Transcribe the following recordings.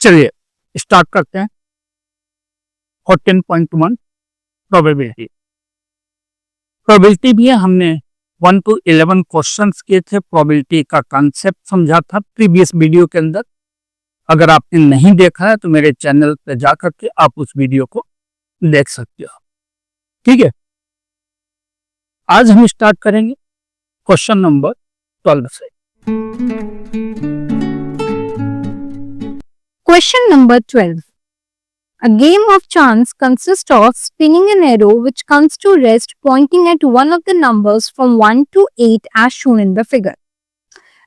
चलिए स्टार्ट करते हैं। 14.1 प्रोबेबिलिटी। प्रोबेबिलिटी भी हमने 1 to 11 क्वेश्चंस किए थे, प्रोबेबिलिटी का कॉन्सेप्ट समझा था प्रीवियस वीडियो के अंदर। अगर आपने नहीं देखा है तो मेरे चैनल पे जाकर के आप उस वीडियो को देख सकते हो। ठीक है, आज हम स्टार्ट करेंगे क्वेश्चन नंबर 12 से। Question number 12. A game of chance consists of spinning an arrow which comes to rest pointing at one of the numbers from 1 to 8 as shown in the figure.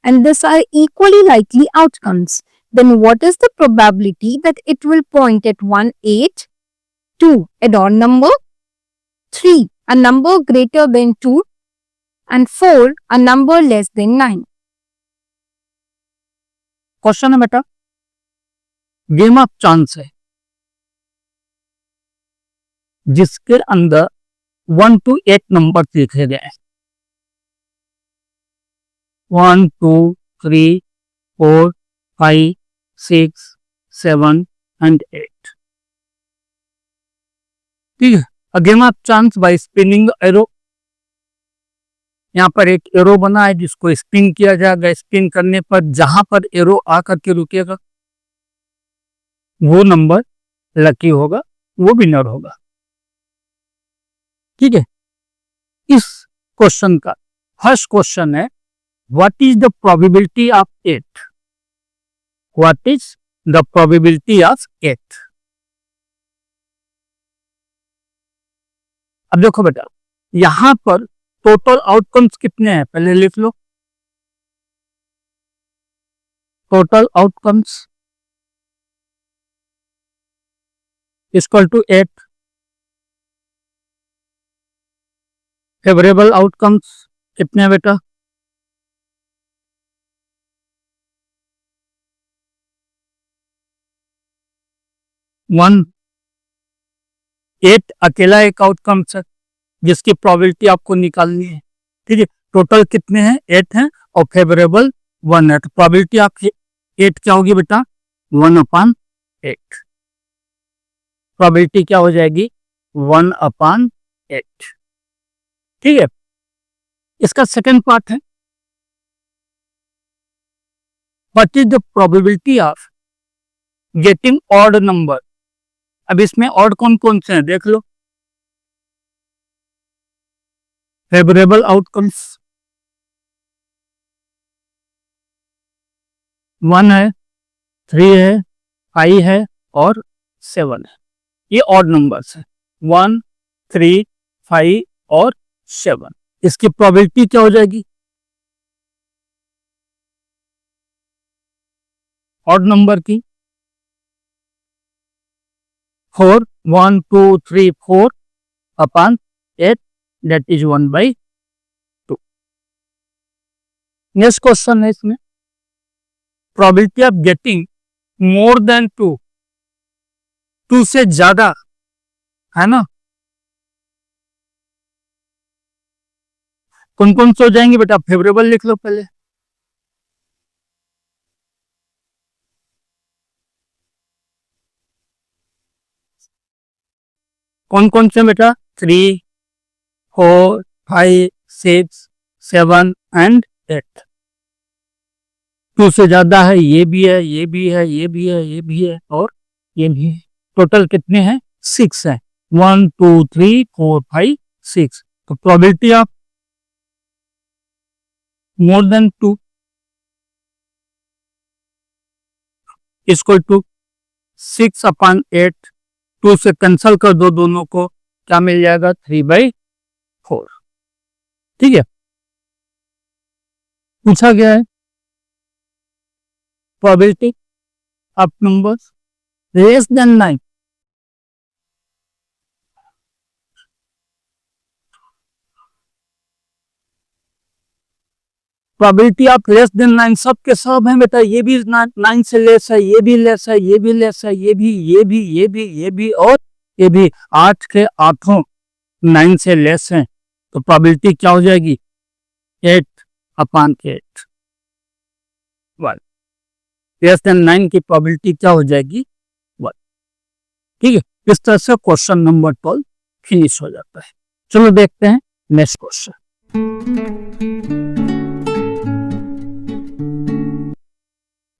And these are equally likely outcomes. Then what is the probability that it will point at 1, 8, 2, an odd number, 3, a number greater than 2, and 4, a number less than 9? Question है बेटा, game of chance है जिसके अंदर 1 to 8 number लिखे गए हैं। 1, 2, 3, 4, 5, 6, 7 and 8। ठीक है, a game of chance by spinning arrow. यहाँ पर एक एरो बना है जिसको स्पिन किया जाएगा। स्पिन करने पर जहां पर एरो आकर के रुकेगा वो नंबर लकी होगा, वो विनर होगा। ठीक है, इस क्वेश्चन का फर्स्ट क्वेश्चन है, what is the probability of 8? What is the probability of 8? अब देखो बेटा, यहां पर टोटल आउटकम्स कितने हैं पहले लिख लो। Total outcomes equal to 8। Favourable outcomes कितने हैं बेटा? 1। 8 अकेला एक आउटकम्स है जिसकी प्रोबेबिलिटी आपको निकालनी है। ठीक है, टोटल कितने हैं? 8 हैं और फेवरेबल 1 है। तो प्रोबेबिलिटी आपकी 8 क्या होगी बेटा? 1/8। प्रोबेबिलिटी क्या हो जाएगी? 1/8। ठीक है, इसका सेकंड पार्ट है, what is the probability of getting odd number. अब इसमें ऑड कौन कौन से हैं देख लो। फेवरेबल आउटकम्स 1 है, 3 है, 5 है और 7 है। ये ऑड नंबर्स है, 1, 3, 5 और 7। इसकी प्रोबेबिलिटी क्या हो जाएगी? ऑड नंबर की 4, 1, 2, 3, 4/8, that is 1/2। नेक्स्ट क्वेश्चन है इसमें, probability of getting more than 2 से ज्यादा है ना। कौन कौन से हो जाएंगे बेटा? फेवरेबल लिख लो पहले। कौन कौन से बेटा? 3, 4, 5, 6, 7 एंड 8। 2 से ज्यादा है, ये भी है, ये भी है, ये भी है, ये भी है और ये भी है। टोटल कितने हैं? 6 है। 1, 2, 3, 4, 5, 6। तो probability of more than 2 equal to 6/8। 2 से कैंसल कर दो दोनों को, क्या मिल जाएगा? 3/4। ठीक है, पूछा गया है probability of numbers less than 9। Probability of less than 9 सब के सब है बेटा। ये भी 9 से लेस है, ये भी लेस है, ये भी लेस है, ये भी, ये भी, ये भी, ये भी और ये भी। 8 के 8 9 से लेस है, तो प्रोबेबिलिटी क्या हो जाएगी? 8/8। 1। लेस देन 9 की प्रोबेबिलिटी क्या हो जाएगी 1। ठीक है, इस तरह से क्वेश्चन नंबर 12 फिनिश हो जाता है। चलो देखते हैं next question.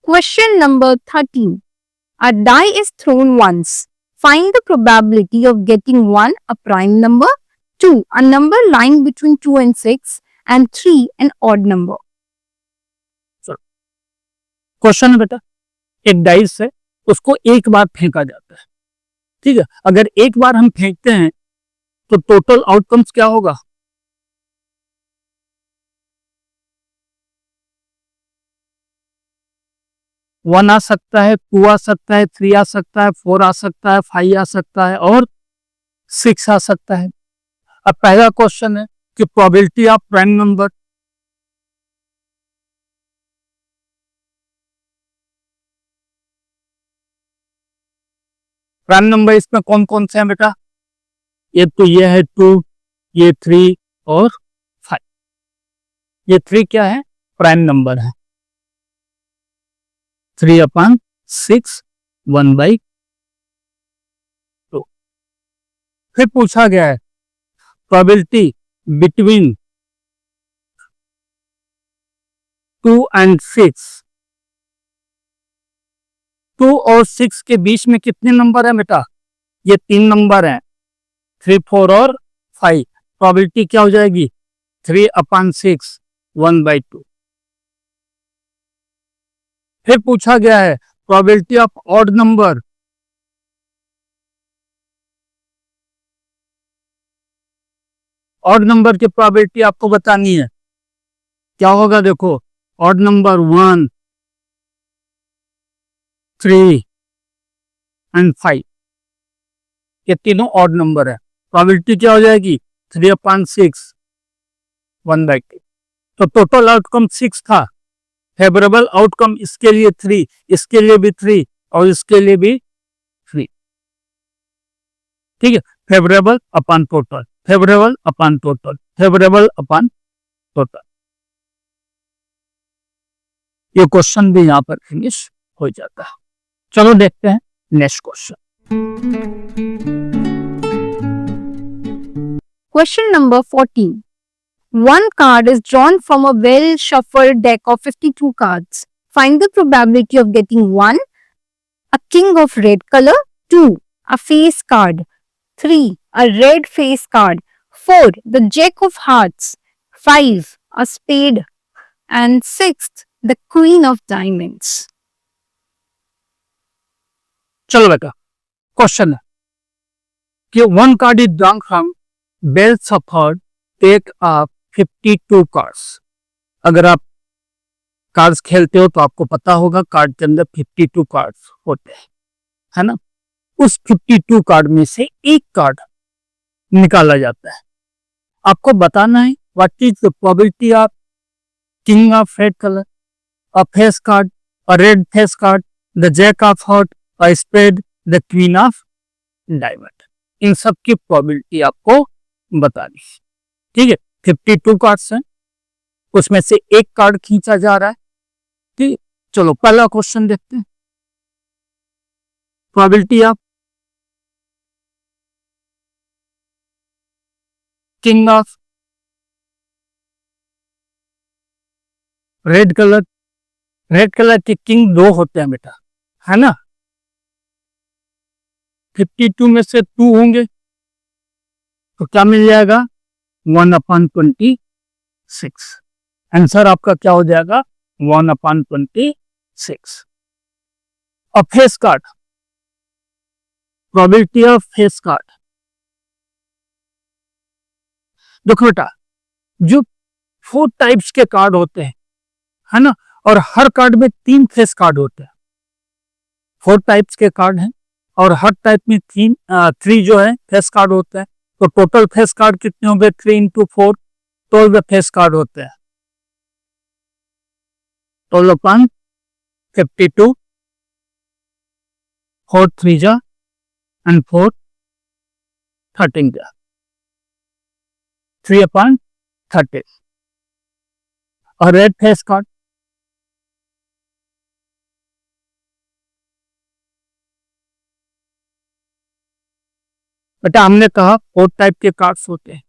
Question number 13. A die is thrown once. Find the probability of getting 1, a prime number, 2, a number lying between 2 and 6, and 3, an odd number. Question है बेटा, एक डाइस है, उसको एक बार फेंका जाता है। ठीक है, अगर एक बार हम फेंकते हैं तो टोटल आउटकम्स क्या होगा? वन आ सकता है, 2 आ सकता है, 3 आ सकता है, 4 आ सकता है, 5 आ सकता है और 6 आ सकता है। अब पहला क्वेश्चन है कि probability of prime number. Prime number इसमें कौन कौन से हैं बेटा? ये तो ये है 2, ये 3 और 5। ये 3 क्या है? प्राइम नंबर है। 3/6 1/2। फिर पूछा गया है प्रोबेबिलिटी बिटवीन 2 and 6। 2 और 6 के बीच में कितने नंबर है बेटा? ये 3 नंबर हैं, 3, 4 और 5। प्रोबेबिलिटी क्या हो जाएगी? 3/6 1/2। फिर पूछा गया है probability of odd number. Odd number की प्रोबेबिलिटी आपको बतानी है, क्या होगा? देखो, ऑड नंबर 1, 3 and 5, ये तीनों ऑड नंबर है। प्रोबेबिलिटी क्या हो जाएगी? 3/6 1/2। तो टोटल आउटकम 6 था। फेवरेबल आउटकम इसके लिए 3, इसके लिए भी 3 और इसके लिए भी 3। ठीक है, favourable upon total, favourable upon total, favourable upon total. ये क्वेश्चन भी यहां पर फिनिश हो जाता है। चलो देखते हैं next question. Question number 14. One card is drawn from a well-shuffled deck of 52 cards. Find the probability of getting 1, a king of red color, 2, a face card, 3, a red face card, 4, the jack of hearts, 5, a spade, and 6th, the queen of diamonds. चलो बेटा, question है कि one card is drawn from well shuffled deck of 52 cards. अगर आप cards खेलते हो तो आपको पता होगा कार्ड के अंदर 52 कार्ड्स होते हैं, है ना? उस 52 कार्ड में से एक कार्ड निकाला जाता है। आपको बताना है what is the probability of king of red colour, a face card, a red face card, the jack of heart, a spade, the queen of diamond. इन सब की प्रोबेबिलिटी आपको बतानी है। ठीक है, 52 कार्ड्स हैं, उसमें से एक कार्ड खींचा जा रहा है। ठीक, चलो पहला क्वेश्चन देखते हैं। Probability of king of red colour. Red colour के किंग 2 होते हैं बेटा, है ना? 52 में से 2 होंगे तो क्या मिल जाएगा? 1/26। आंसर आपका क्या हो जाएगा? 1/26। और face card, probability of face card. देखो बेटा, जो 4 टाइप्स के कार्ड होते हैं, है ना, और हर कार्ड में 3 फेस कार्ड होते हैं। 4 टाइप्स के कार्ड हैं और हर टाइप में 3 जो है फेस कार्ड होता है। तो टोटल फेस कार्ड कितने होंगे? 3 × 4 12 फेस कार्ड होते हैं। 12/52, 4 3 जा and 4 13 जा, 3/30। और रेड फेस कार्ड बेटा हमने कहा 4 टाइप के कार्ड्स होते हैं,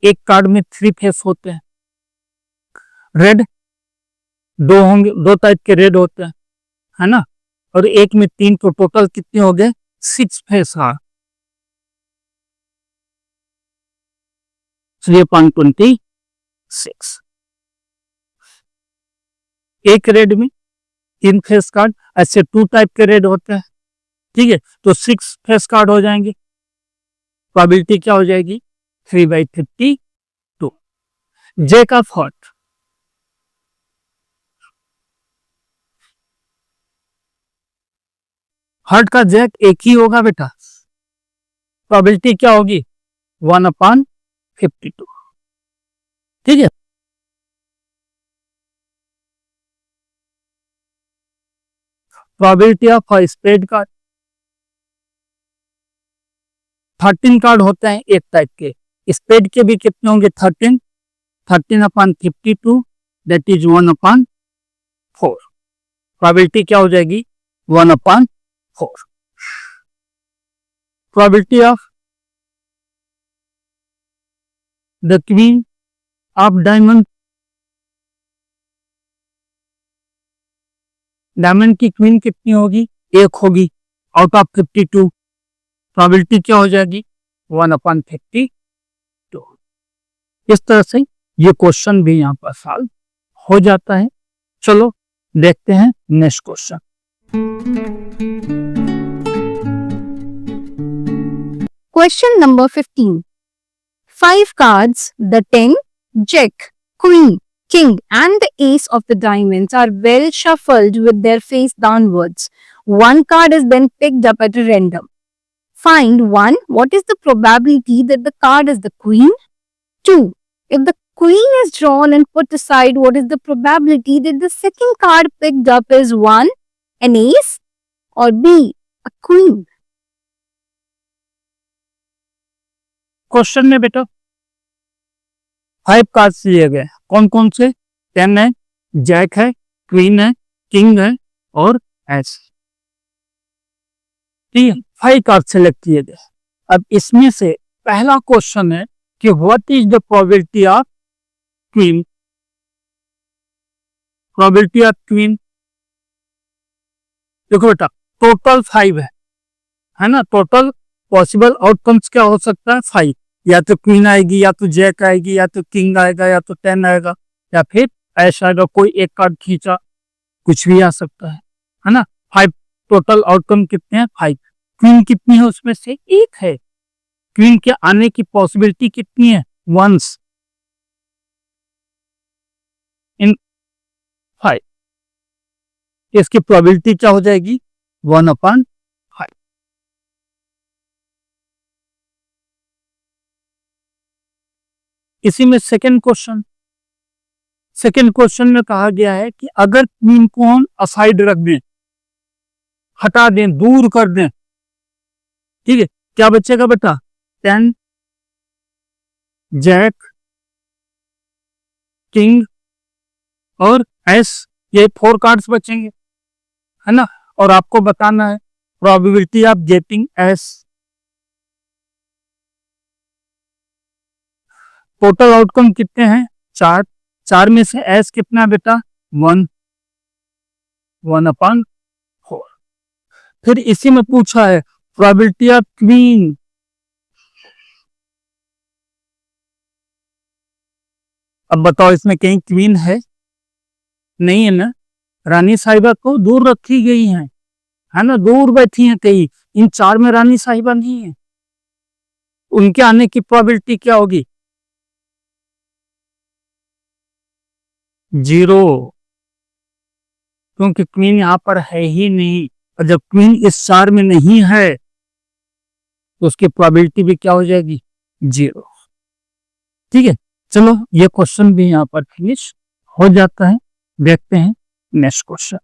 एक कार्ड में 3 फेस होते हैं, रेड 2 होंगे, 2 टाइप के रेड होते हैं, है ना, और एक में 3, तो टोटल कितने हो गए 6 फेस है। 3.26। एक रेड में 3 फेस कार्ड, ऐसे 2 टाइप के रेड होते हैं, ठीक है, तो 6 फेस कार्ड हो जाएंगे। प्रोबेबिलिटी क्या हो जाएगी 3/52। जैक ऑफ हार्ट, हार्ट का जैक एक ही होगा बेटा, प्रोबेबिलिटी क्या होगी 1/52, ठीक है। Probability of spade card, 13 card होते हैं एक टाइप के, स्पेड के भी कितने होंगे 13/52, दैट इज 1/4। प्रोबेबिलिटी क्या हो जाएगी 1/4। Probability of the queen of diamond, diamond की क्वीन कितनी होगी, एक होगी आउट ऑफ 52, प्रोबेबिलिटी क्या हो जाएगी 1/52। इस तरह से ये क्वेश्चन भी यहाँ पर सॉल्व हो जाता है। चलो देखते हैं next question. Question number 15. 5 cards, the 10, Jack, Queen, King and the Ace of the Diamonds are well shuffled with their face downwards. One card is then picked up at random. Find 1. What is the probability that the card is the Queen? 2. If the Queen is drawn and put aside, what is the probability that the second card picked up is 1. An Ace or B. A Queen? Question में बेटा 5 cards लिए गए, कौन कौन से 10 है, Jack है, queen है, किंग है और एस, ठीक है, 5 कार्ड सेलेक्ट किए गए। अब इसमें से पहला क्वेश्चन है कि what is the probability of queen. Probability of queen देखो बेटा टोटल 5 है ना, टोटल पॉसिबल आउटकम्स क्या हो सकता है 5, या तो क्वीन आएगी, या तो जैक आएगी, या तो किंग आएगा, या तो 10 आएगा, या फिर ऐसा आएगा कोई एक कार्ड खींचा, कुछ भी आ सकता है ना। 5 टोटल आउटकम कितने हैं 5। क्वीन कितनी है उसमें से एक है, क्वीन के आने की पॉसिबिलिटी कितनी है वंस इन 5, इसकी प्रोबेबिलिटी क्या हो जाएगी 1/5। इसी में सेकंड क्वेश्चन में कहा गया है कि अगर क्वीन को हम असाइड रख दें, हटा दें, दूर कर दें, ठीक है, क्या बचेगा बेटा 10, जैक, किंग और एस, ये 4 कार्ड्स बचेंगे, है ना। और आपको बताना है probability of getting S. Total outcome कितने हैं 4, 4 में से एस कितना बेटा 1/4। फिर इसी में पूछा है प्रोबेबिलिटी ऑफ क्वीन, अब बताओ इसमें कहीं क्वीन है, नहीं है ना, रानी साहिबा को दूर रखी गई है ना, दूर बैठी हैं कहीं, इन 4 में रानी साहिबा नहीं है, उनके आने की प्रोबेबिलिटी क्या होगी 0, क्योंकि क्वीन यहां पर है ही नहीं, और जब क्वीन इस 4 में नहीं है तो उसकी प्रोबेबिलिटी भी क्या हो जाएगी 0, ठीक है। चलो ये क्वेश्चन भी यहां पर फिनिश हो जाता है। देखते हैं next question.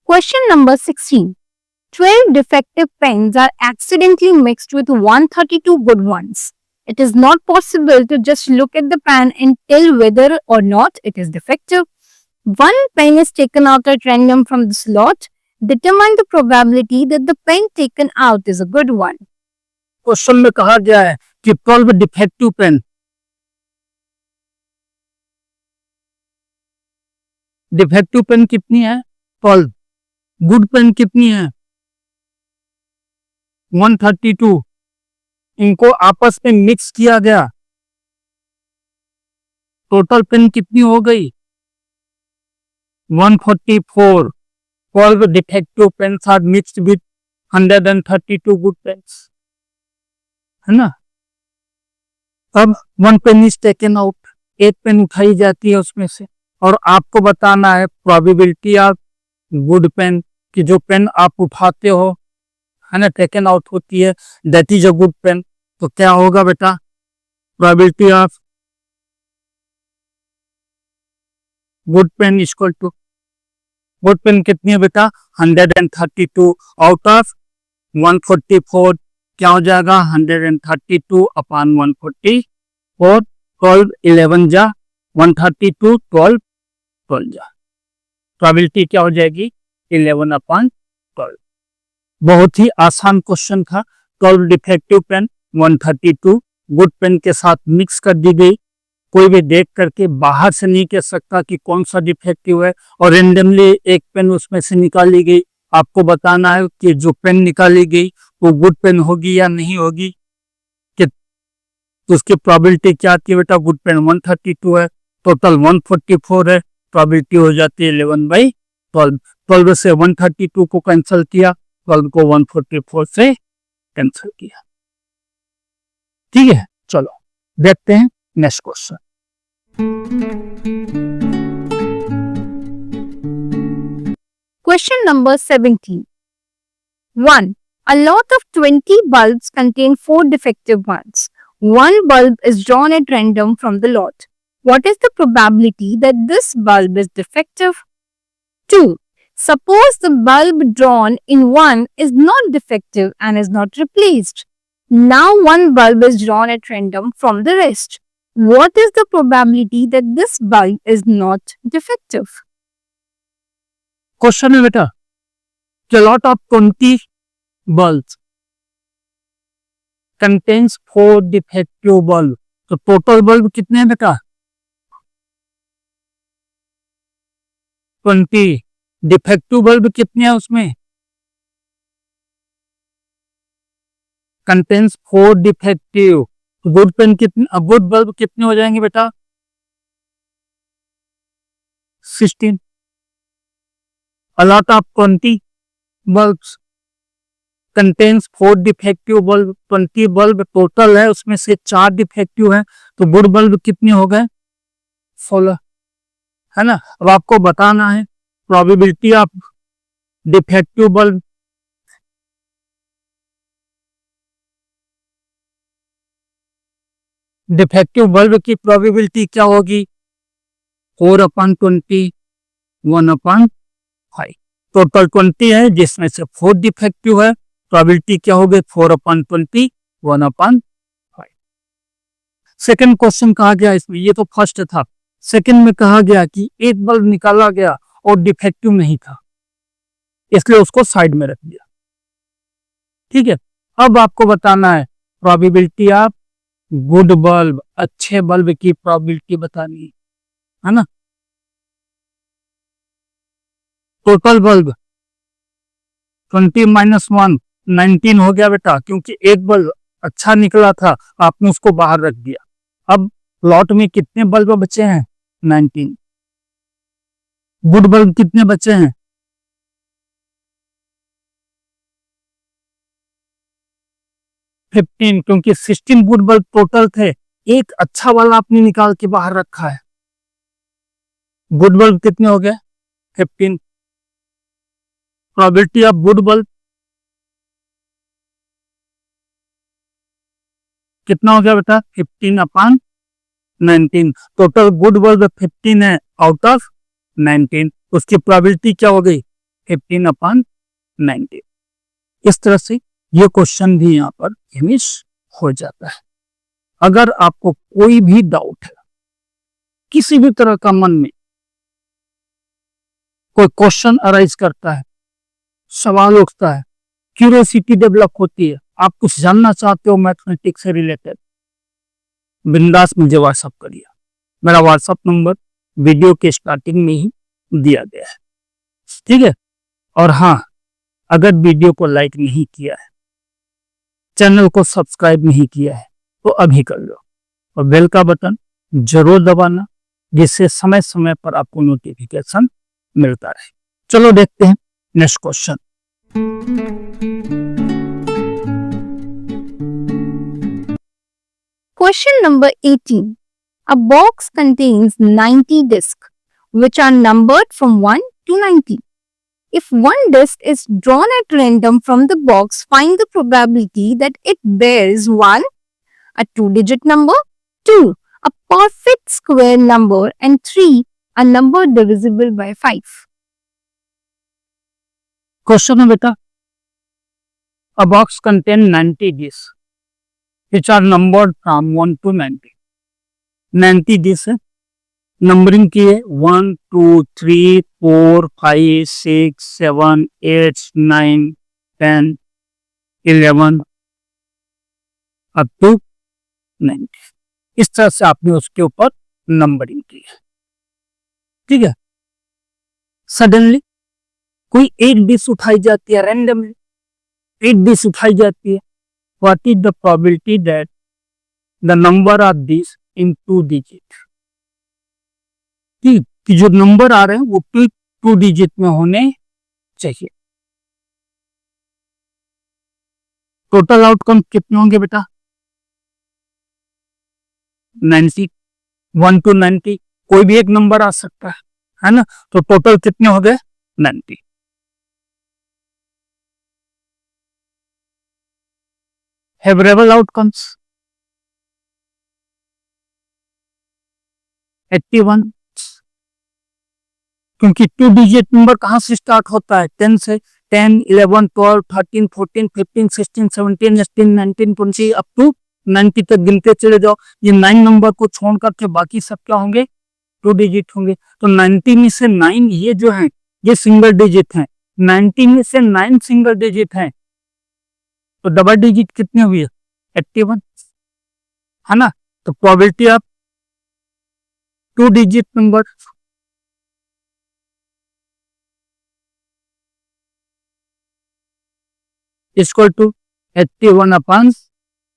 Question number 16. 12 defective pens are accidentally mixed with 132 good ones. It is not possible to just look at the pen and tell whether or not it is defective. One pen is taken out at random from the slot. Determine the probability that the pen taken out is a good one. Question में कहा गया है कि 12 defective pen, defective pen कितनी है 12, good pen कितनी है 132, इनको आपस में मिक्स किया गया, टोटल पेन कितनी हो गई 144. 12 defective pens are mixed with 132 good pens, है ना. अब 1 पेन इज टेकन आउट, एक पेन उठाई जाती है उसमें से, और आपको बताना है प्रोबेबिलिटी ऑफ गुड पेन कि जो पेन आप उठाते हो, है ना, टेकन आउट होती है, that is a good pen. तो क्या होगा बेटा, probability of good pen equal to, good pen कितनी है बेटा 132 आउट ऑफ 144, क्या हो जाएगा 132 अपॉन 144, 12 11 जा 132, 12 12 जा, प्रोबेबिलिटी क्या हो जाएगी 11 अपॉन 12. बहुत ही आसान क्वेश्चन था. 12 डिफेक्टिव पेन 132 गुड पेन के साथ मिक्स कर दी गई. कोई भी देख करके बाहर से नहीं कह सकता कि कौन सा डिफेक्टिव है, और रेंडमली एक पेन उसमें से निकाली गई. आपको बताना है कि जो पेन निकाली गई वो गुड पेन होगी या नहीं होगी, कि तो उसकी प्रोबेबिलिटी क्या थी बेटा, गुड पेन 132 है, टोटल 144 है, प्रोबेबिलिटी हो जाती है 11/12. 12 से 132 को कैंसिल किया, 12 को 144 से कैंसिल किया. ठीक है, चलो देखते हैं next question. Question number 17. 1. A lot of 20 bulbs contain 4 defective ones. One bulb is drawn at random from the lot. What is the probability that this bulb is defective? 2. Suppose the bulb drawn in 1 is not defective and is not replaced. Now one bulb is drawn at random from the rest. What is the probability that this bulb is not defective? Question है बेटा, lot of 20 bulbs contains 4 defective bulb. तो total bulb कितने हैं बेटा 20. Defective bulb कितने हैं उसमें, contains 4 defective. Good pain कितने, गुड बल्ब कितने हो जाएंगे बेटा 16. A lot of 20 bulbs contains 4 defective bulb. 20 bulb total है, उसमें से 4 डिफेक्टिव है, तो गुड बल्ब कितने हो गए 16, है ना. अब आपको बताना है probability of defective bulb. Defective bulb की प्रोबेबिलिटी क्या होगी 4/20, 1/5. टोटल 20 है, जिसमें से 4 डिफेक्टिव है, प्रोबेबिलिटी क्या हो गई 4/20, 1/5. सेकंड क्वेश्चन कहा गया इसमें, ये तो फर्स्ट था. सेकंड में कहा गया कि एक बल्ब निकाला गया और डिफेक्टिव नहीं था, इसलिए उसको साइड में रख दिया. ठीक है, अब आपको बताना है प्रोबेबिलिटी ऑफ गुड बल्ब, अच्छे बल्ब की प्रोबेबिलिटी बतानी है ना. टोटल बल्ब 20 - 1 19 हो गया बेटा, क्योंकि एक बल्ब अच्छा निकला था, आपने उसको बाहर रख दिया. अब लॉट में कितने बल्ब बचे हैं 19. गुड बल्ब कितने बचे हैं 15, क्योंकि 16 गुड बल्ब टोटल थे, एक अच्छा वाला आपने निकाल के बाहर रखा है. गुड बल्ब कितने हो गए 15. प्रोबेबिलिटी ऑफ गुड बल्ब कितना हो गया बेटा 15/19. टोटल गुड बल्ब 15 है आउट ऑफ 19, उसकी प्रोबेबिलिटी क्या हो गई 15/19. इस तरह से ये क्वेश्चन भी यहाँ पर फिनिश हो जाता है. अगर आपको कोई भी डाउट है, किसी भी तरह का मन में कोई क्वेश्चन अराइज करता है, सवाल उठता है, क्यूरियोसिटी डेवलप होती है, आप कुछ जानना चाहते हो मैथमेटिक्स से रिलेटेड, बिंदास मुझे व्हाट्सअप करिए। मेरा व्हाट्सअप नंबर वीडियो के स्टार्टिंग में ही दिया गया है, ठीक है। और हाँ, अगर वीडियो को लाइक नहीं किया है, चैनल को सब्सक्राइब नहीं किया है, तो अभी कर लो और बेल का बटन जरूर दबाना, जिससे समय समय पर आपको नोटिफिकेशन मिलता रहे। चलो देखते हैं next question. Question number 18. A box contains 90 discs, which are numbered from 1 to 90. If one disc is drawn at random from the box, find the probability that it bears 1, a two-digit number, 2, a perfect square number, and 3, a number divisible by 5. Question है बेटा, a box contain 90 discs which are numbered from 1 to 90. 90 discs है, numbering की है 1 2 3 4 5 6 7 8 9 10 11 up to 90। इस तरह से आपने उसके ऊपर नंबरिंग की है, ठीक है। सडनली कोई एक डिश उठाई जाती है, रैंडमली एक डिश उठाई जाती है, what is the probability that the number of this in 2 digit, कि जो नंबर आ रहे हैं वो 2 डिजिट में होने चाहिए। टोटल आउटकम कितने होंगे बेटा? 90, 1 to 90, कोई भी एक नंबर आ सकता है ना। तो टोटल कितने हो गए? 90। फेवरेबल आउटकम्स 81, क्योंकि 2 डिजिट नंबर कहां से स्टार्ट होता है? 10 से। 10 11 12 13 14 15 16 17 18 19 20 अप टू 90 तक गिनते चले जाओ। ये 9 नंबर को छोड़ करके बाकी सब क्या होंगे? 2 डिजिट होंगे। तो 90 में से 9 ये जो है ये सिंगल डिजिट है, 90 में से 9 सिंगल डिजिट है, तो डबल डिजिट कितने हुए? 81, है ना। तो probability of 2 digit number equal to 81 upon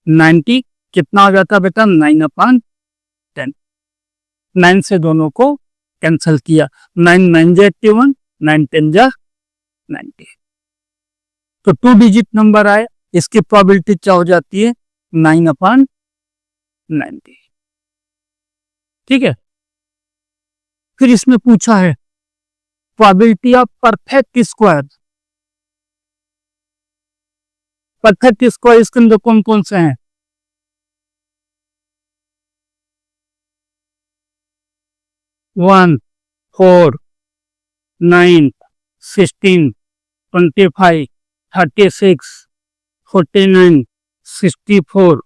90, कितना हो जाता बेटा? 9 अपॉन 10। 9 से दोनों को कैंसिल किया, 9 9 जा 81, 9 10 जा 90। तो 2 डिजिट नंबर आए, इसकी प्रोबेबिलिटी क्या हो जाती है? 9 अपॉन 90, ठीक है। फिर इसमें पूछा है probability of perfect square. Perfect square इसके अंदर कौन कौन से हैं? 1 4 9 16 25 36 49 64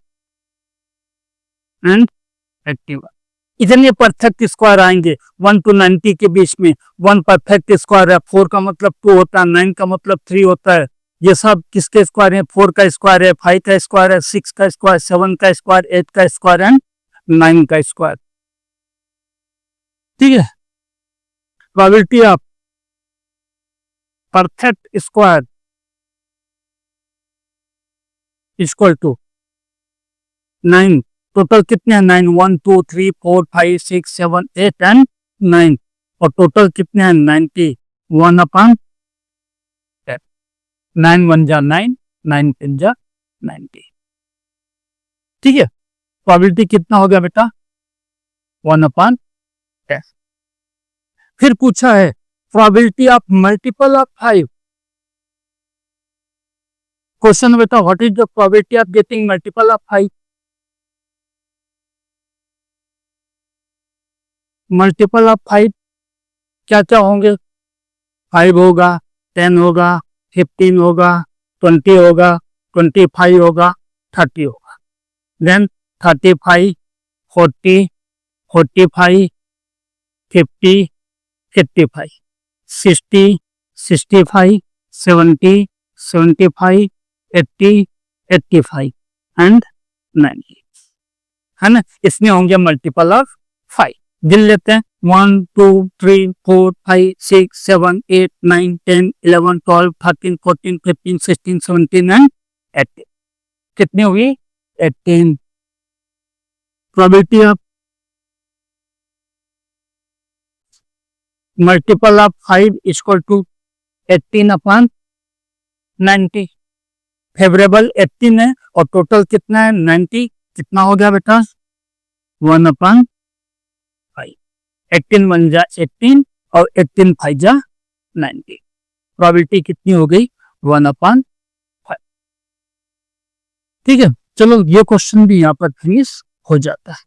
एंड 81। इतने परफेक्ट स्क्वायर आएंगे 1 to 90 के बीच में। 1 परफेक्ट स्क्वायर है, 4 का मतलब 2 होता है, 9 का मतलब 3 होता है। ये सब किसके स्क्वायर है? 4 का स्क्वायर है, 5 का स्क्वायर है, 6 का स्क्वायर, 7 का स्क्वायर, 8 का स्क्वायर एंड 9 का स्क्वायर, ठीक है। Probability of perfect square equal to 9। Total कितने हैं? 9 1 2 3 4 5 6 7 8 एंड 9, और टोटल कितने हैं? 91 अपॉन 10। 9 1 जा 9, 9 10 जा 90, ठीक है। प्रोबेबिलिटी कितना हो गया बेटा? 1 अपॉन 10। फिर पूछा है probability of multiple of 5। Question बेटा, what is the probability of getting multiple of 5? Multiple of 5 क्या क्या होंगे? 5 होगा, 10 होगा, 15 होगा, 20 होगा, 25 होगा, 30 होगा। देन 35 40 45 50 55 60 65 70, 75, 80, 85 एंड 90, है ना। इसमें होंगे मल्टीपल ऑफ 5। गिन लेते हैं 1 2 3 4 5 6 7 8 9 10 11 12 13 14 15 16 17 एंड 18। कितनी हुई? 18। Probability of multiple of 5 equal to 18 upon 90। Favourable 18 है और टोटल कितना है? 90। कितना हो गया बेटा? 1 अपॉन 5। 18 बन जा 18 और 18 5 जा 90। प्रोबेबिलिटी कितनी हो गई? 1 अपॉन 5। ठीक है, चलो ये क्वेश्चन भी यहाँ पर फिनिश हो जाता है।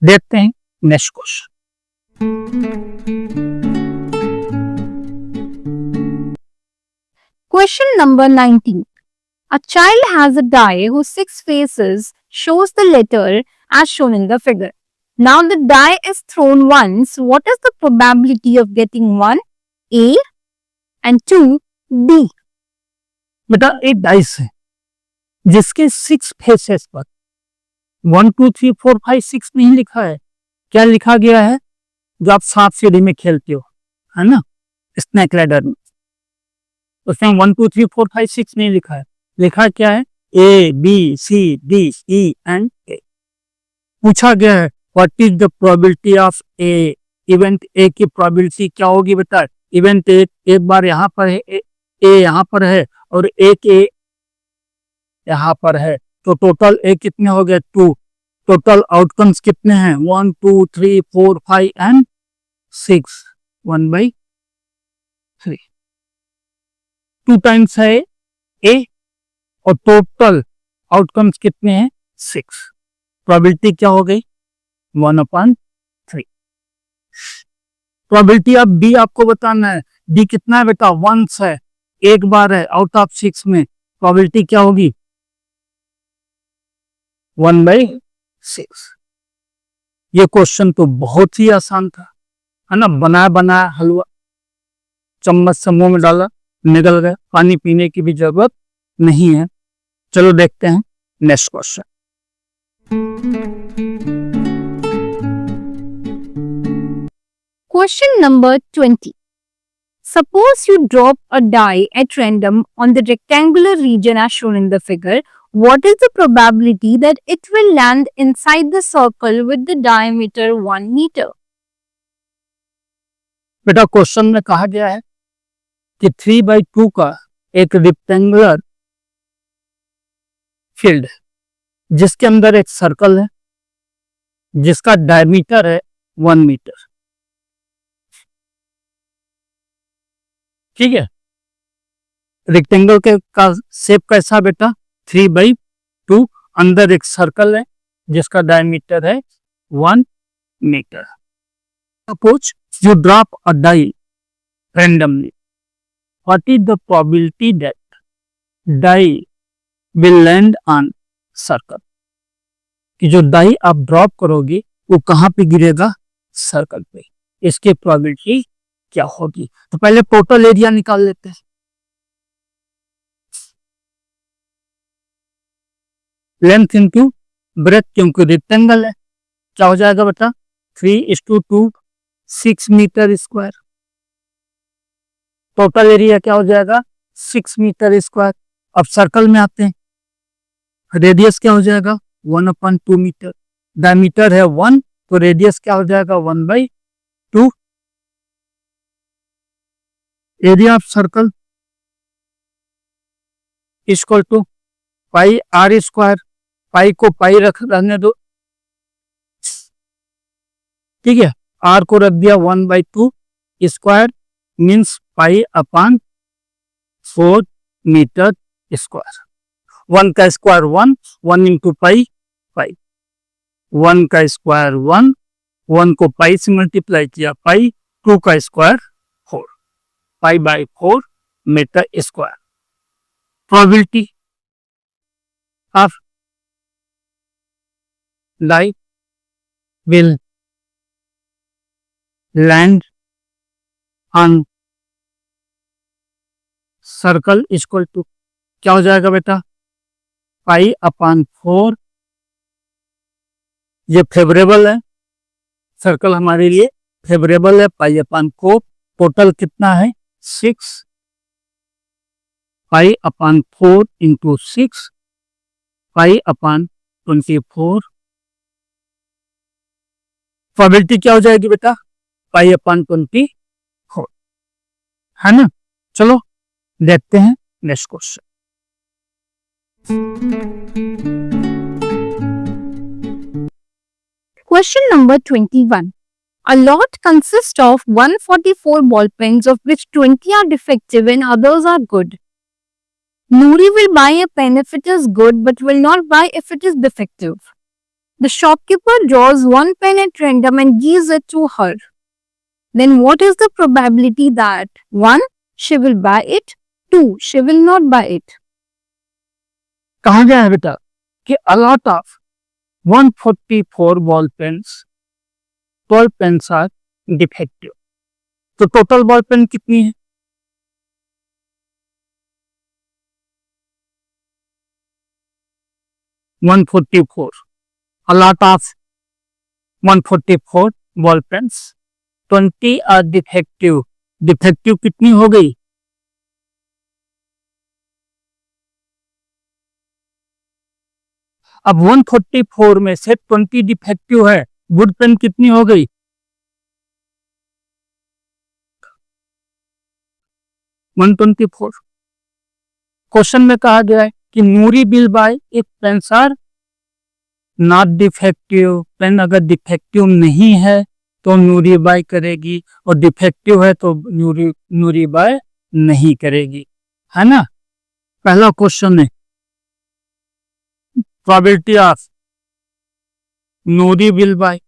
देखते हैं next question. Question number 19. A child has a die whose 6 faces shows the letter as shown in the figure. Now the die is thrown once. What is the probability of getting 1 A and 2 B? बेटा एक dice है जिसके 6 faces पर 1 2 3 4 5 6 नहीं लिखा है। क्या लिखा गया है? जो आप सांप सीढ़ी में खेलते हो, है ना, स्नैक लैडर में, उसमें 1 2 3 4 5 6 नहीं लिखा है। लिखा क्या है? A B C D E and A। पूछा गया है what is the probability of A. Event A की प्रोबेबिलिटी क्या होगी बेटा? इवेंट ए एक बार यहाँ पर है, ए यहाँ पर है और एक ए यहाँ पर है, तो टोटल ए कितने हो गए? 2। टोटल आउटकम्स कितने हैं? 1 2 3 4 5 एंड 6। 1/3। 2 टाइम्स है ए और टोटल आउटकम्स कितने हैं? 6। प्रोबेबिलिटी क्या हो गई? 1/3। प्रोबेबिलिटी ऑफ बी आपको बताना है। बी कितना है बेटा? 1 है, एक बार है आउट ऑफ 6 में। प्रोबेबिलिटी क्या होगी? 1/6। ये क्वेश्चन तो बहुत ही आसान था, है ना। बनाया बनाया हलवा चम्मच से मुंह में डाला, निकल गया। पानी पीने की भी जरूरत नहीं है। चलो देखते हैं next question. Question number 20. Suppose you drop a die at random on the rectangular region as shown in the figure. What is the probability that it will land inside the circle with the diameter 1 meter? बेटा question में कहा गया है कि 3/2 का एक rectangular field है जिसके अंदर एक सर्कल है जिसका डायमीटर है 1 मीटर। ठीक है, रेक्टेंगल के का शेप कैसा बेटा? 3/2। अंदर एक सर्कल है जिसका डायमीटर है 1 metre. Suppose you drop a die randomly. What is the probability that die will land on circle? कि जो डाई आप ड्रॉप करोगे वो कहाँ पे गिरेगा? सर्कल पे। इसकी प्रोबेबिलिटी क्या होगी? तो पहले टोटल एरिया निकाल लेते हैं। लेंथ इंटू ब्रेथ, क्योंकि रेक्टेंगल है, क्या हो जाएगा बेटा? 3:2 6 मीटर स्क्वायर। टोटल एरिया क्या हो जाएगा? 6 मीटर स्क्वायर। अब सर्कल में आते हैं, रेडियस क्या हो जाएगा? 1/2 मीटर। डायमीटर है 1, तो रेडियस क्या हो जाएगा? 1/2। Area of circle equal to pi r square. Pi को पाई रहने दो, ठीक है। आर को रख दिया 1/2 square means pi upon 4 metre square. 1 का स्क्वायर 1, 1 इंटू पाई 5। 1 का स्क्वायर 1, 1 को पाई से मल्टीप्लाई किया पाई, 2 का square 4, pi metre square. Probability of die will land on circle equal to क्या हो जाएगा बेटा, पाई अपॉन 4। ये फेवरेबल है, सर्कल हमारे लिए फेवरेबल है, पाई अपॉन 4। टोटल कितना है 6, पाई upon 4 into 6, pi upon 24। Probability क्या हो जाएगी बेटा, पाई अपॉन 24, है ना। चलो देखते हैं next question. Question number 21. A lot consists of 144 ball pens, of which 20 are defective and others are good. Noori will buy a pen if it is good but will not buy if it is defective. The shopkeeper draws one pen at random and gives it to her. Then what is the probability that 1. She will buy it, 2. She will not buy it? कहा गया है बेटा कि a lot of 144 ball pens, 12 pens are defective। तो total ball pen कितनी है, one 144। a lot of 144 ball pens, 20 are defective। Defective कितनी हो गई, अब 144 में से 20 डिफेक्टिव है, गुड पेन कितनी हो गई, 124। क्वेश्चन में कहा गया है कि Noori will buy if pens are not defective. Pen अगर डिफेक्टिव नहीं है तो नूरी बाय करेगी, और डिफेक्टिव है तो नूरी बाय नहीं करेगी, है ना। पहला क्वेश्चन है probability of Noori will buy,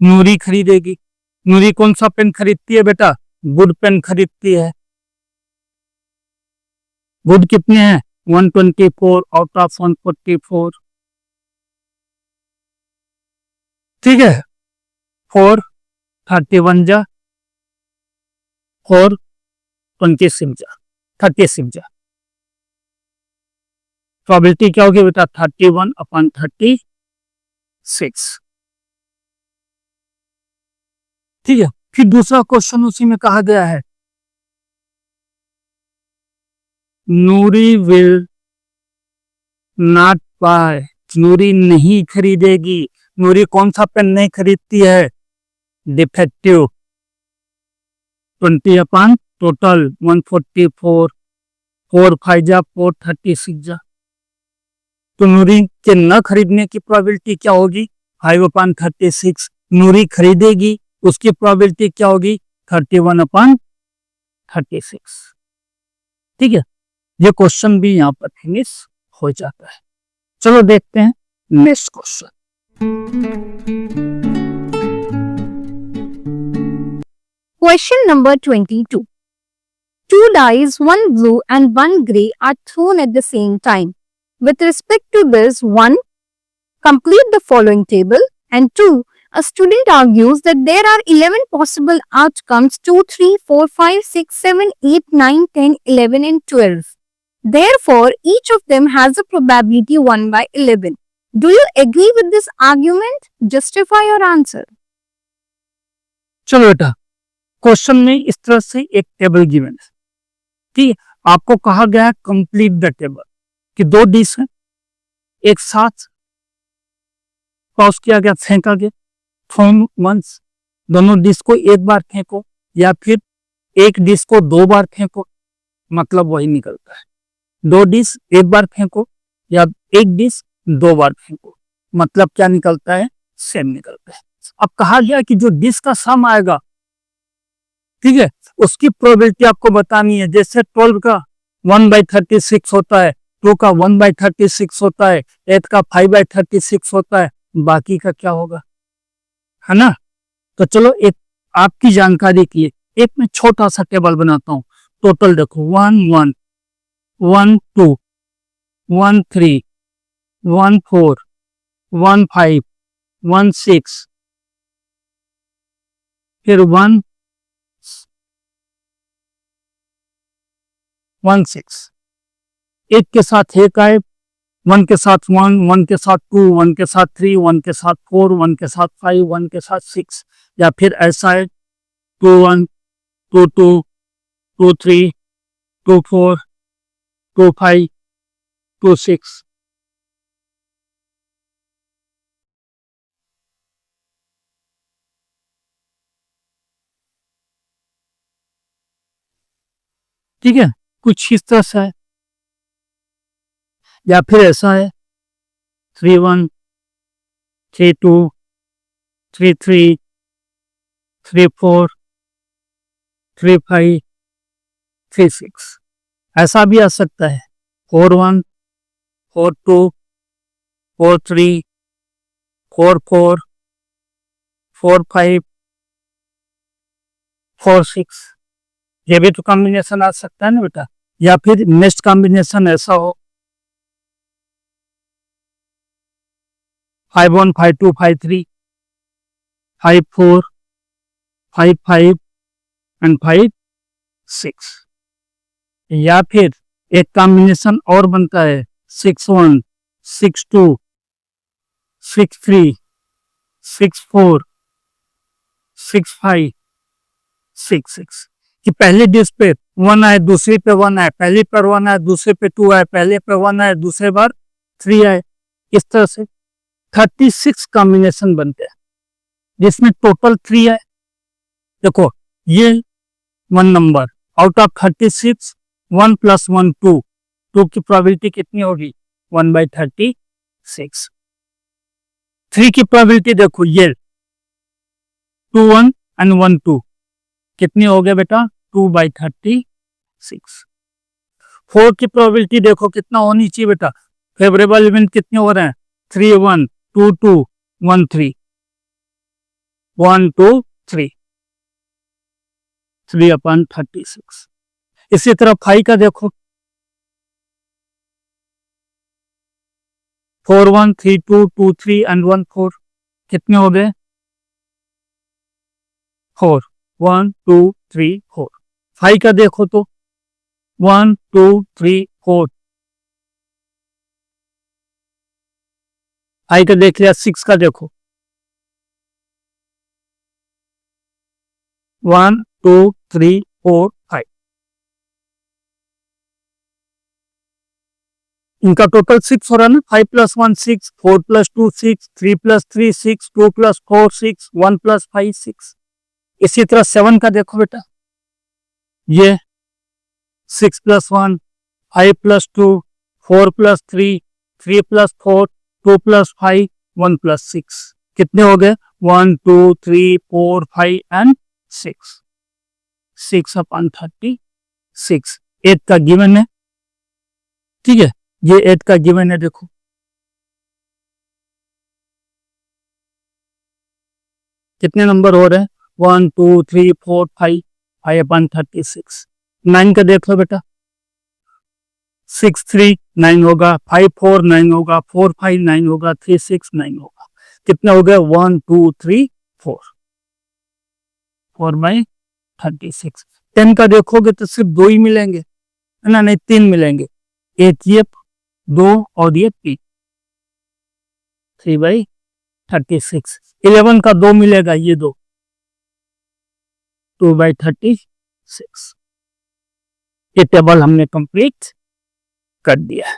Noori खरीदेगी। नूरी कौन सा पेन खरीदती है बेटा, गुड पेन खरीदती है। गुड कितने हैं 124 आउट ऑफ 144, ठीक है। 4 31 जा, 4 26 जा, 36 जा। प्रोबेबिलिटी क्या होगी बेटा 31 अपॉन 36, ठीक है। फिर दूसरा क्वेश्चन उसी में कहा गया है नूरी विल नॉट बाय, नूरी नहीं खरीदेगी। नूरी कौन सा पेन नहीं खरीदती है, डिफेक्टिव। 20 अपॉन टोटल 144, 4 5 जा 4 36 जा। तो नूरी के न खरीदने की प्रोबेबिलिटी क्या होगी 5 अपॉन 36। नूरी खरीदेगी उसकी प्रोबेबिलिटी क्या होगी 31 अपॉन 36, ठीक है। ये क्वेश्चन भी यहाँ पर फिनिश हो जाता है। चलो देखते हैं next question. Question number 22. 2 dice, one blue and one grey, are thrown at the same time. With respect to this, 1. Complete the following table, and 2. A student argues that there are 11 possible outcomes 2, 3, 4, 5, 6, 7, 8, 9, 10, 11 and 12. Therefore, each of them has a probability 1 by 11. Do you agree with this argument? Justify your answer. चलो बेटा, question में इस तरह से एक table given है, ठीक। आपको कहा गया है कंप्लीट द टेबल कि 2 डिश है, एक साथ टॉस किया गया, फेंका गया, थ्रोन वंस। दोनों डिश को एक बार फेंको या फिर एक डिश को 2 बार फेंको, मतलब वही निकलता है। 2 डिश एक बार फेंको या एक डिश 2 बार फेंको, मतलब क्या निकलता है, सेम निकलता है। अब कहा गया कि जो डिश का सम आएगा, ठीक है, उसकी प्रोबेबिलिटी आपको बतानी है। जैसे 12 का 1/36 होता है, 2 का 1/36 होता है, 8 का 5/36 होता है, बाकी का क्या होगा, है ना। तो चलो एक आपकी जानकारी के लिए एक मैं छोटा सा टेबल बनाता हूं। टोटल देखो 1 1 1 2 1 3 1 4 1 5 1 6, फिर 1 1 6, 8 के साथ 1 आए, 1 के साथ 1, 1 के साथ 2, 1 के साथ 3, 1 के साथ 4, 1 के साथ 5, 1 के साथ 6, या फिर ऐसा है 2 1, 2 2, 2 3, 2 4, 2 5, 2 6। ठीक है, कुछ इस तरह से है, या फिर ऐसा है 3 1, 3 2, 3 3, 3 4, 3 5, 3 6। ऐसा भी आ सकता है 4 1, 4 2, 4 3, 4 4, 4 5, 4 6। ये भी तो कॉम्बिनेशन आ सकता है ना बेटा। या फिर नेक्स्ट कॉम्बिनेशन ऐसा हो 5 1, 5 2, 5 3, 5 4, 5 5 एंड 5 6। या फिर एक कॉम्बिनेशन और बनता है 6 1, 6 2, 6 3, 6 4, 6 5, 6 6। कि पहले डिस्क पे 1 आए, दूसरी पे 1 आए, पहले पर 1 आए, दूसरे पे 2 आए, पहले पे 1 आए, दूसरे बार 3 आए। इस तरह से 36 कॉम्बिनेशन बनते हैं जिसमें टोटल 3 है। देखो ये 1 नंबर आउट ऑफ 36, 1 + 1 2, 2 की प्रोबेबिलिटी कितनी होगी 1/36। 3 की प्रोबेबिलिटी देखो ये 2 1 एंड 1 2 कितनी हो गया बेटा 2/36। 4 की प्रोबेबिलिटी देखो कितना होनी चाहिए बेटा, फेवरेबल इवेंट कितने हो रहे हैं 3 1, 2 2, 1 3, 1 2 3, 3/36। इसी तरह 5 का देखो 4 1, 3 2, 2 3 एंड 1 4 कितने हो गए 4, 1 2 3 4। 5 का देखो तो 1 2 3 4। 5 का देख लिया। 6 का देखो 1 2 3 4 5। इनका टोटल 6 हो रहा है ना। 5 + 1 6, 4 + 2 6, 3 + 3 6, 2 + 4 6, 1 + 5 6। इसी तरह 7 का देखो बेटा, ये 6 + 1, 5 + 2, 4 + 3, 3 + 4, 2 + 5, 1 + 6 कितने हो गए 1 2 3 4 5 एंड 6। 6/36 8 का गिवन है। ठीक है, ये 8 का गिवन है। देखो कितने नंबर हो रहे हैं 1 2 3 4 5, 5/36। 9 का देख लो बेटा 6 3 9 होगा, 5 4 9 होगा, 4 5 9 होगा, 3 6 9 होगा। कितने हो गए 1 2 3 4, 4/36। 10 का देखोगे तो सिर्फ 2 ही मिलेंगे, है ना, नहीं 3 मिलेंगे, एक ये 2 और ये 3, 3/36। 11 का 2 मिलेगा, ये 2, 2/36। ये टेबल हमने कंप्लीट कर दिया है।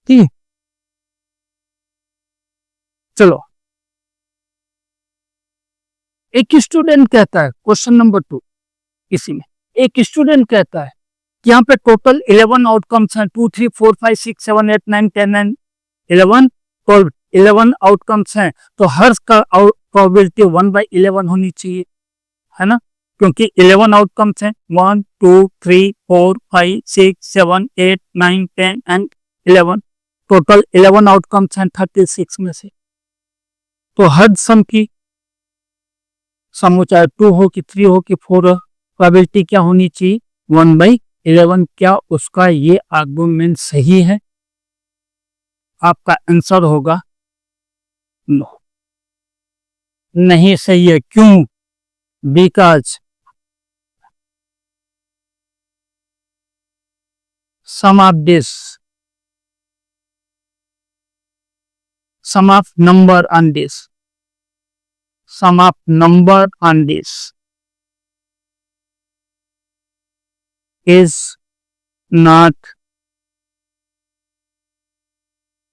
ठीक है, चलो एक स्टूडेंट कहता है क्वेश्चन नंबर 2, इसी में एक स्टूडेंट कहता है कि यहाँ पे टोटल 11 आउटकम्स हैं 2 3 4 5 6 7 8 9 10 एंड 11 12, 11 आउटकम्स हैं, तो हर का प्रोबेबिलिटी 1/11 होनी चाहिए, है ना, क्योंकि 11 आउटकम्स हैं 1 2 3 4 5 6 7 8 9 10 एंड 11, टोटल 11 आउटकम्स हैं 36 में से। तो हर सम की सम हो, चाहे 2 हो कि 3 हो कि 4 हो, प्रोबेबिलिटी क्या होनी चाहिए 1/11। क्या उसका ये आर्गुमेंट सही है? आपका आंसर होगा नो, नहीं सही है। क्यों? Because sum of this, sum of number on this, sum of number on this is not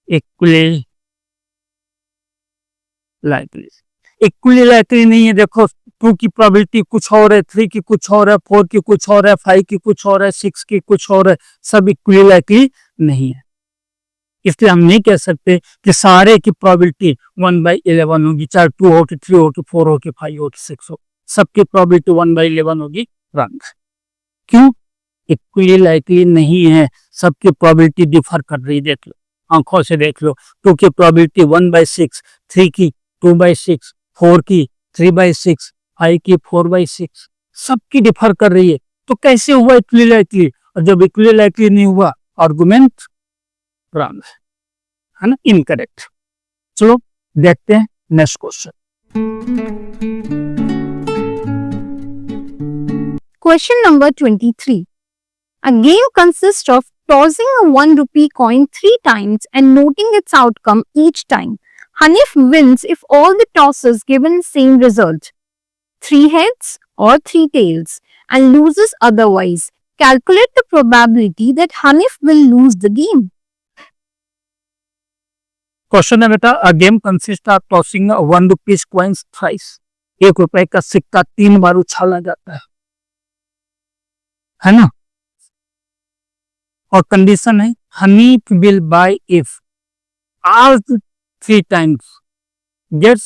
equally likely. Equally likely नहीं है। देखो 2 की प्रोबेबिलिटी कुछ और है, 3 की कुछ और है, 4 की कुछ और है, 5 की कुछ और है, 6 की कुछ और है, सब इक्वली लाइकली नहीं है। इसलिए हम नहीं कह सकते कि सारे की प्रोबेबिलिटी 1/11 होगी, चाहे 2 हो कि 3 हो कि 4 हो कि 5 हो कि 6 हो, सबकी प्रोबेबिलिटी 1/11 होगी। रंग क्यों? इक्वली लाइकली नहीं है, सबकी प्रोबेबिलिटी डिफर कर रही। देख लो, आंखों से देख लो। 2 की प्रोबेबिलिटी 1/6, 3 की 2/6, 4 की 3/6, 5 की 4/6, सबकी डिफर कर रही है। तो कैसे हुआ इक्वली लाइकली? और जब इक्वली लाइकली नहीं हुआ, आर्गुमेंट रॉन्ग है ना, इनकरेक्ट। चलो देखते हैं next question. Question number 23. A game consists of tossing a 1 rupee coin 3 times and noting its outcome each time. Hanif wins if all the tosses given same result, 3 heads or 3 tails, and loses otherwise. Calculate the probability that Hanif will lose the game. Question है बेटा, a game consist of tossing 1 rupees coins thrice. 1 रुपए का सिक्का 3 बार उछाला जाता है ना। और condition है Hanif will buy if all 3 times gets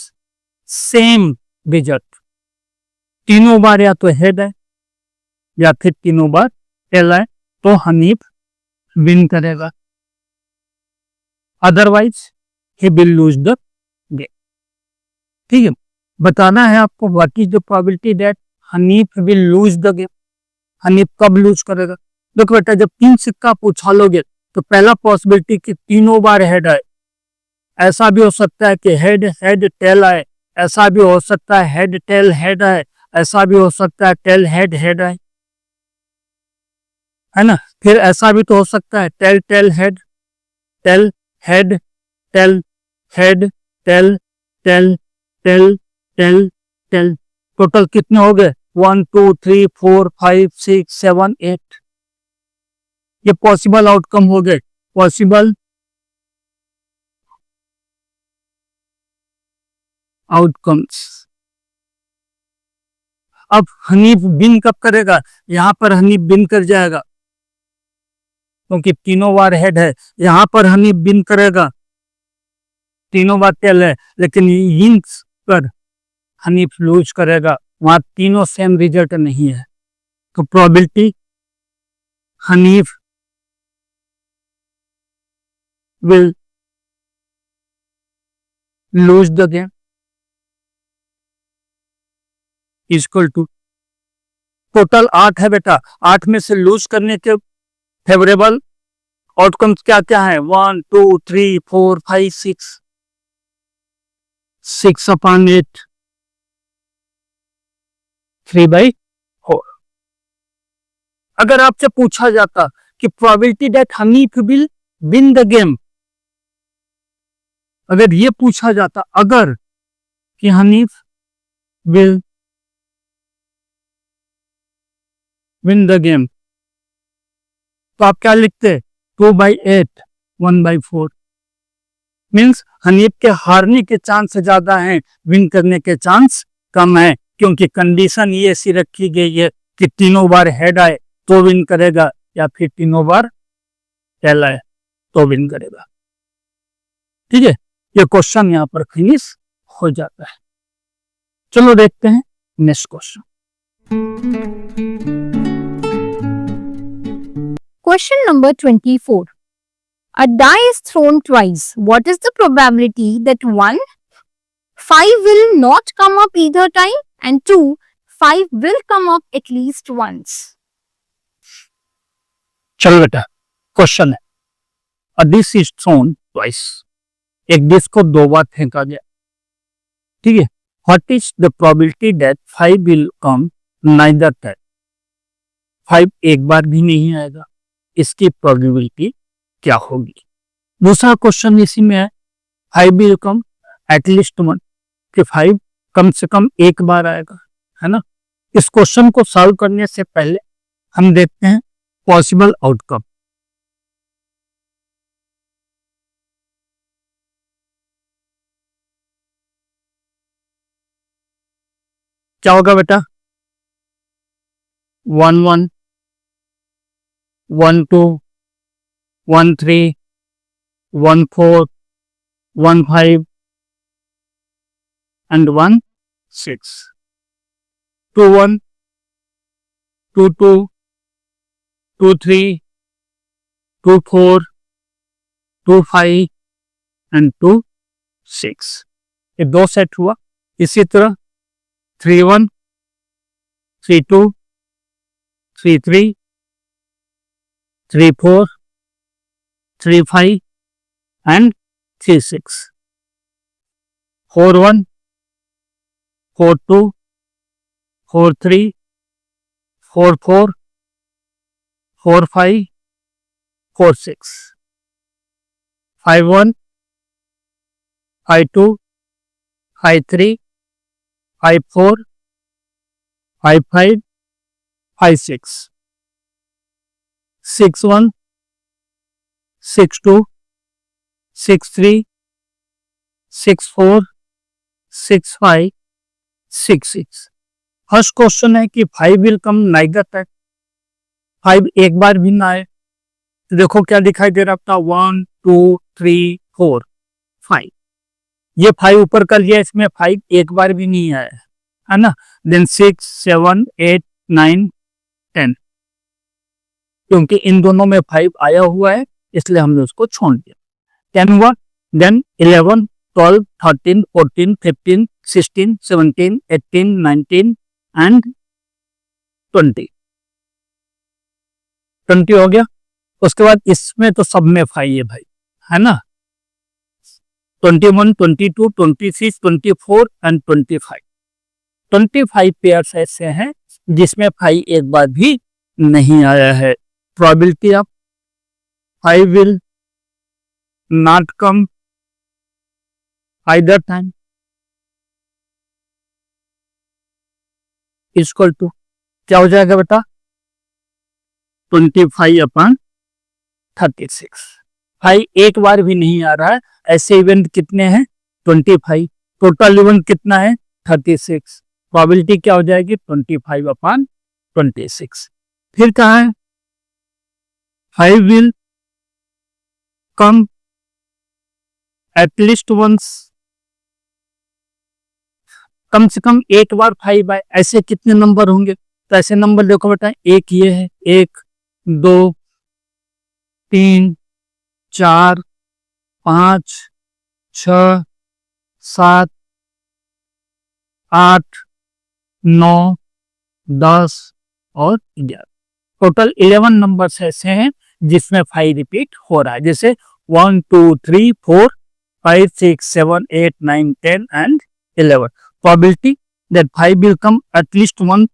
same result. तीनों बार या तो हेड है या फिर तीनों बार टेल है, तो हनीफ विन करेगा, otherwise he will lose the game। ठीक है, बताना है आपको what is the probability that Hanif will lose the game. Hanif कब लूज करेगा? देखो बेटा, जब 3 सिक्का आप उछालोगे तो पहला पॉसिबिलिटी कि तीनों बार हेड आए। ऐसा भी हो सकता है कि हेड हेड टेल आए, ऐसा भी हो सकता है हेड टेल हेड आए, ऐसा भी हो सकता है टेल हेड हेड आए, है ना। फिर ऐसा भी तो हो सकता है tail tail head, tail head, tail head, tail tail tail tail tail. Total कितने हो गए? 1 2 3 4 5 6 7 8। ये पॉसिबल आउटकम हो गए, पॉसिबल आउटकम्स। अब हनीफ बिन कब करेगा? यहां पर हनीफ बिन कर जाएगा क्योंकि तीनों बार हेड है। यहां पर हनीफ बिन करेगा, तीनों बार टेल है, लेकिन यिंग्स पर हनीफ लूज करेगा, वहां तीनों सेम रिजल्ट नहीं है। तो probability Hanif will lose the game equal to, total 8 है बेटा, 8 में से लूज करने के फेवरेबल आउटकम्स क्या क्या है? 1 2 3 4 5 6, 6/8, 3/4। अगर आपसे पूछा जाता कि probability that Hanif will win the game, अगर ये पूछा जाता अगर कि Hanif will win the game, तो आप क्या लिखते? 2/8, 1/4। मीन्स हनीफ के हारने के चांस ज्यादा हैं, विन करने के चांस कम है, क्योंकि कंडीशन ये ऐसी रखी गई है कि तीनों बार हेड आए तो विन करेगा, या फिर तीनों बार टेल आए तो विन करेगा। ठीक है, ये क्वेश्चन यहां पर फिनिश हो जाता है। चलो देखते हैं next question. Question number 24. A die is thrown twice. What is the probability that 1, 5 will not come up either time, and 2, 5 will come up at least once? चलो बेटा, क्वेश्चन है, a dish is thrown twice। एक dish को 2 बार फेंका गया। ठीक है, what is the probability that 5 will come neither time? 5 एक बार भी नहीं आएगा, इसकी प्रोबेबिलिटी क्या होगी। दूसरा क्वेश्चन इसी में है, 5 विल कम एटलीस्ट वन, कि 5 कम से कम एक बार आएगा, है ना। इस क्वेश्चन को सॉल्व करने से पहले हम देखते हैं पॉसिबल आउटकम। क्या होगा बेटा, 1 1 1 2 1 3 1 4 1 5 and 1 6, 2 1 2 2 2 3 2 4 2 5 and 2 6, ये दो सेट हुआ। इसी तरह 3 1 3 2 3 3 3 4 3 5 and 3 6, 4 1 4 2 4 3 4 4 4 5 4 6, 5 1 5 2 5 3 5 4 5 5 5 6, 6 1 6 2 6 3 6 4 6 5 6 6। फर्स्ट क्वेश्चन है कि 5 विल कम नाइदर टाइम, 5 एक बार भी ना आए। तो देखो क्या दिखाई दे रहा था, 1 2 3 4 5, ये 5 ऊपर कर लिया, इसमें 5 एक बार भी नहीं आया, है ना। देन 6 7 8 9 10, क्योंकि इन दोनों में 5 आया हुआ है इसलिए हमने उसको छोड़ दिया। 10 हुआ, देन 11 12 13 14 15 16 17 18 19 एंड 20 हो गया। उसके बाद इसमें तो सब में 5 है भाई, है ना। 21 22 26 24 एंड 25 पेयर्स ऐसे हैं जिसमें 5 एक बार भी नहीं आया है। Probability of 5 will not come either time equal to क्या हो जाएगा बेटा, 25/36। 5 एक बार भी नहीं आ रहा है, ऐसे इवेंट कितने हैं 25, टोटल इवेंट कितना है 36, प्रोबेबिलिटी क्या हो जाएगी 25/26। फिर कहा है 5 विल कम एटलीस्ट वंस, कम से कम एक बार 5 आए, ऐसे कितने नंबर होंगे। तो ऐसे नंबर देखो बेटा, एक ये है, 1 2 3 4 5 6 7 8 9 10 और 11, टोटल 11 नंबर्स ऐसे हैं जिसमें 5 रिपीट हो रहा है। जैसे 1 2 3 4 5 6 7 8 9 10 and 11, probability that 5 will come at least one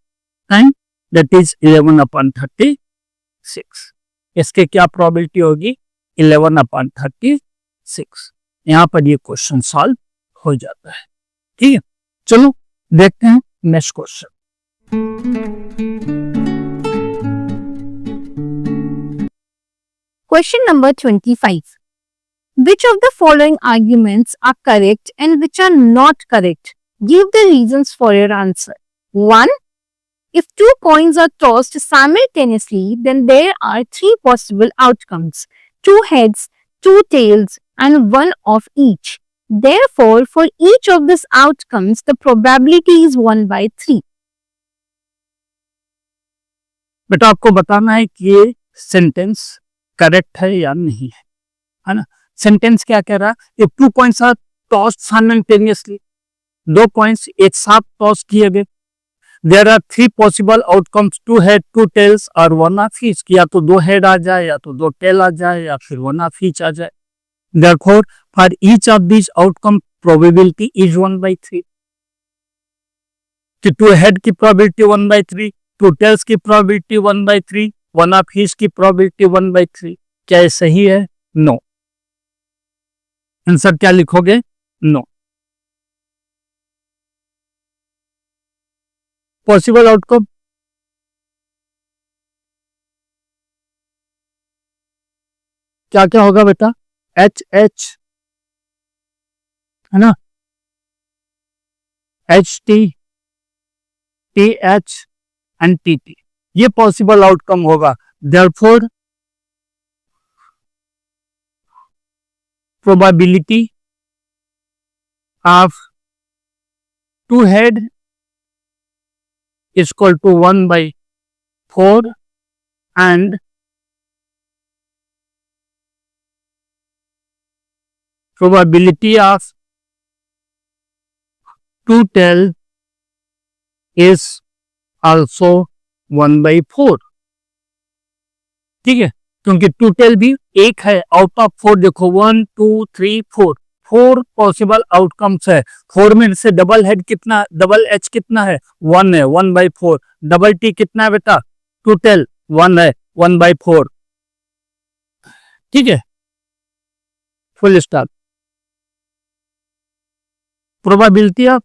time, that is 11/36। इसके क्या प्रोबेबिलिटी होगी 11/36। यहाँ पर ये क्वेश्चन सॉल्व हो जाता है। ठीक है, चलो देखते हैं next question. Question number 25. Which of the following arguments are correct and which are not correct? Give the reasons for your answer. 1. If 2 coins are tossed simultaneously, then there are 3 possible outcomes: 2 heads, 2 tails, and 1 of each. Therefore, for each of these outcomes, the probability is 1/3. बेटा आपको बताना है कि ये sentence correct है या नहीं है ना। सेंटेंस क्या कह रहा है, if 2 coins are tossed simultaneously, 2 coins एक साथ टॉस किए गए, there are 3 possible outcomes, 2 head 2 tails और 1 of each, या तो 2 head आ जाए या तो 2 tail आ जाए या फिर 1 of each आ जाए। Therefore, for each of these outcome probability is 1/3। कि 2 head की probability 1/3, 2 tails की probability 1/3, वन ऑफ हीज की प्रोबेबिलिटी 1/3। क्या ये सही है? नो। आंसर क्या लिखोगे? नो। पॉसिबल आउटकम, क्या क्या होगा बेटा? एच एच है ना, H T, T H and T T, ये पॉसिबल आउटकम होगा। Therefore probability of two head is equal to 1/4 and probability of two tail is also 1/4। ठीक है, क्योंकि टू टेल भी एक है आउट ऑफ 4। देखो 1 2 3 4, 4 पॉसिबल आउटकम्स है। 4 में से डबल हेड कितना, डबल एच कितना है? 1 है, 1/4। डबल टी कितना है बेटा? टू टेल 1 है, 1/4। ठीक है, full stop. Probability of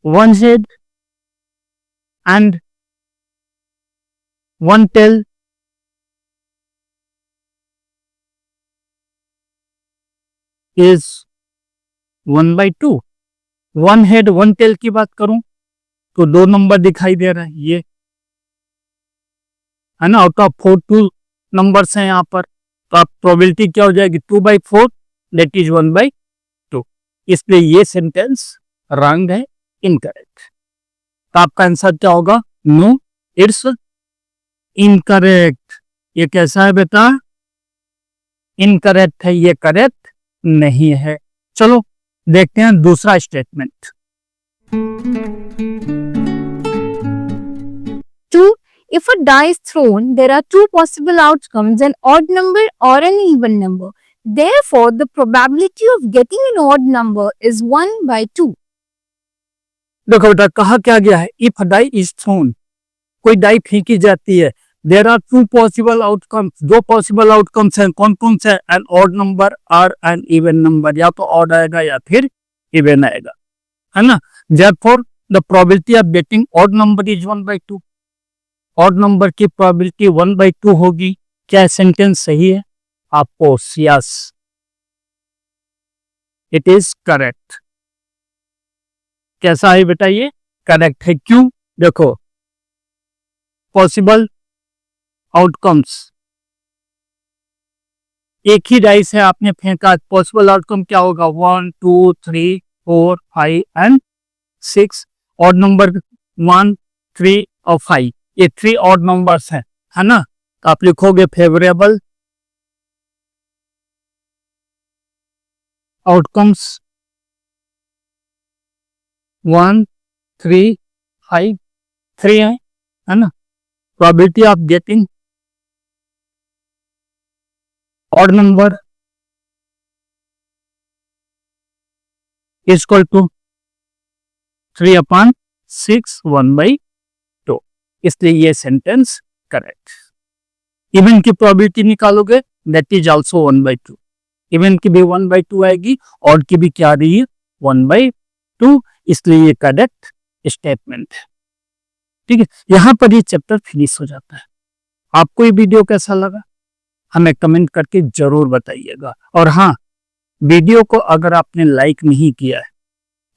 one head and one tail is 1/2। One head one tail की बात करूं तो दो नंबर दिखाई दे रहा है, ये है ना, आउट ऑफ 4 2 नंबर्स हैं यहाँ पर। तो आप प्रोबेबिलिटी क्या हो जाएगी? 2/4 दैट इज 1/2। इसलिए ये सेंटेंस रॉन्ग है, इनकरेक्ट। तो आपका आंसर क्या होगा? No, it's incorrect. ये कैसा है बेटा? इनकरेक्ट है, ये करेक्ट नहीं है। चलो देखते हैं दूसरा statement. 2. If a die is thrown, there are two possible outcomes, an odd number or an even number. Therefore, the probability of getting an odd number is 1/2. देखो बेटा, कहा क्या गया है? इफ डाई इज थ्रोन, कोई die फेंकी जाती है, there are two possible outcomes, दो पॉसिबल आउटकम्स हैं। कौन कौन से? एन ऑड नंबर और एन इवन नंबर, या तो ऑड आएगा या फिर इवन आएगा, है ना। Therefore the probability of getting odd number is 1/2। Odd number की प्रोबेबिलिटी 1/2 होगी। क्या सेंटेंस सही है? आपको यस, इट इज करेक्ट। कैसा है बेटा? ये करेक्ट है। क्यों? देखो, पॉसिबल आउटकम्स, एक ही डाइस है, आपने फेंका, पॉसिबल आउटकम क्या होगा? 1 2 3 4 5 एंड 6। ऑड नंबर 1 3 और 5, ये 3 ऑड नंबर्स हैं, है ना। तो आप लिखोगे फेवरेबल आउटकम्स 1 3 5, 3 है ना। Probability of getting odd number is equal to 3/6, 1/2। इसलिए ये सेंटेंस करेक्ट। इवन की प्रोबेबिलिटी निकालोगे, दैट इज आल्सो 1/2। इवन की भी 1/2 आएगी, ऑड की भी क्या आ रही है? 1/2। इसलिए ये करेक्ट स्टेटमेंट है। ठीक है, यहां पर ये चैप्टर फिनिश हो जाता है। आपको ये वीडियो कैसा लगा हमें कमेंट करके जरूर बताइएगा। और हाँ, वीडियो को अगर आपने लाइक नहीं किया है,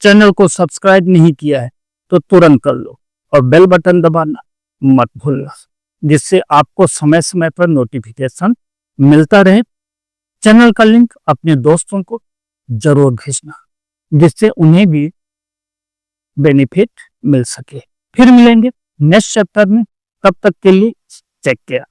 चैनल को सब्सक्राइब नहीं किया है, तो तुरंत कर लो और बेल बटन दबाना मत भूलना, जिससे आपको समय समय पर नोटिफिकेशन मिलता रहे। चैनल का लिंक अपने दोस्तों को जरूर भेजना, जिससे उन्हें भी बेनिफिट मिल सके। फिर मिलेंगे नेक्स्ट चैप्टर में, तब तक के लिए टेक केयर।